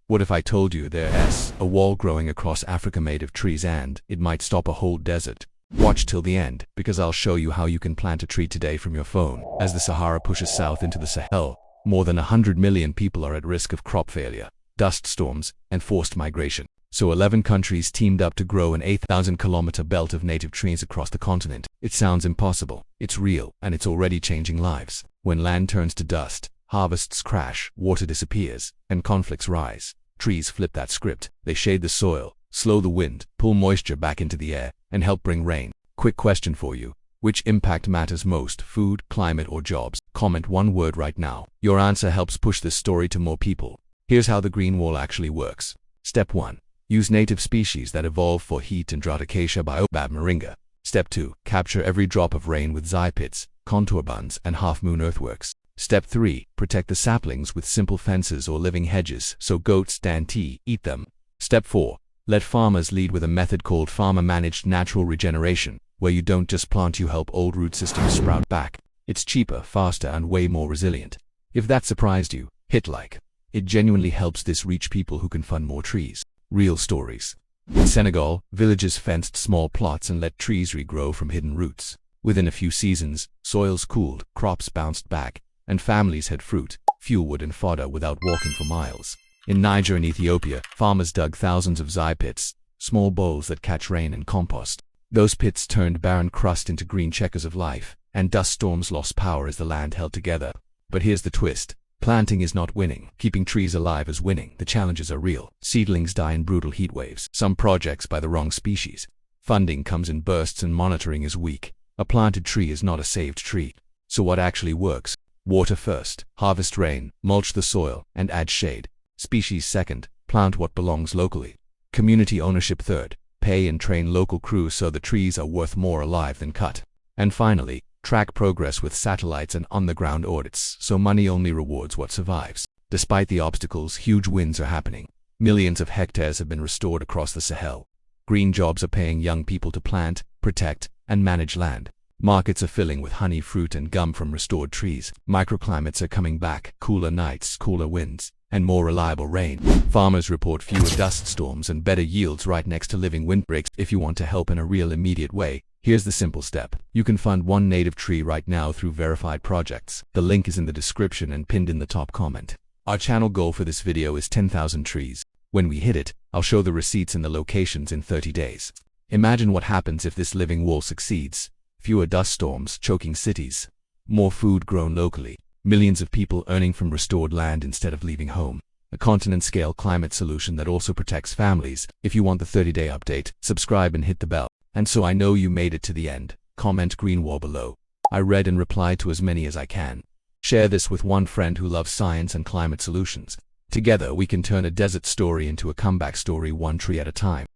What if I told you there's a wall growing across Africa made of trees and it might stop a whole desert? Watch till the end, because I'll show you how you can plant a tree today from your phone. As the Sahara pushes south into the Sahel, more than 100 million people are at risk of crop failure, dust storms, and forced migration. So 11 countries teamed up to grow an 8,000-kilometer belt of native trees across the continent. It sounds impossible. It's real, and it's already changing lives. When land turns to dust, harvests crash, water disappears, and conflicts rise, trees flip that script. They shade the soil, slow the wind, pull moisture back into the air, and help bring rain. Quick question for you. Which impact matters most, food, climate, or jobs? Comment one word right now. Your answer helps push this story to more people. Here's how the green wall actually works. Step 1. Use native species that evolve for heat and drought. Acacia baobab moringa. Step 2. Capture every drop of rain with zai pits, contour bunds, and half-moon earthworks. Step 3. Protect the saplings with simple fences or living hedges so goats can't eat them. Step 4. Let farmers lead with a method called farmer-managed natural regeneration, where you don't just plant, you help old root systems sprout back. It's cheaper, faster, and way more resilient. If that surprised you, hit like. It genuinely helps this reach people who can fund more trees. Real stories. In Senegal, villages fenced small plots and let trees regrow from hidden roots. Within a few seasons, soils cooled, crops bounced back, and families had fruit, fuelwood, and fodder without walking for miles. In Niger and Ethiopia, farmers dug thousands of zai pits, small bowls that catch rain and compost. Those pits turned barren crust into green checkers of life, and dust storms lost power as the land held together. But here's the twist. Planting is not winning. Keeping trees alive is winning. The challenges are real. Seedlings die in brutal heat waves, some projects by the wrong species. Funding comes in bursts and monitoring is weak. A planted tree is not a saved tree. So what actually works? Water first. Harvest rain, mulch the soil, and add shade. Species second. Plant what belongs locally. Community ownership third. Pay and train local crews so the trees are worth more alive than cut. And finally, track progress with satellites and on-the-ground audits so money only rewards what survives. Despite the obstacles, huge wins are happening. Millions of hectares have been restored across the Sahel. Green jobs are paying young people to plant, protect, and manage land. Markets are filling with honey, fruit, and gum from restored trees. Microclimates are coming back, cooler nights, cooler winds, and more reliable rain. Farmers report fewer dust storms and better yields right next to living windbreaks. If you want to help in a real immediate way, here's the simple step. You can fund one native tree right now through verified projects. The link is in the description and pinned in the top comment. Our channel goal for this video is 10,000 trees. When we hit it, I'll show the receipts and the locations in 30 days. Imagine what happens if this living wall succeeds. Fewer dust storms choking cities. More food grown locally. Millions of people earning from restored land instead of leaving home. A continent-scale climate solution that also protects families. If you want the 30-day update, subscribe and hit the bell. And so I know you made it to the end, comment green wall below. I read and reply to as many as I can. Share this with one friend who loves science and climate solutions. Together we can turn a desert story into a comeback story, one tree at a time.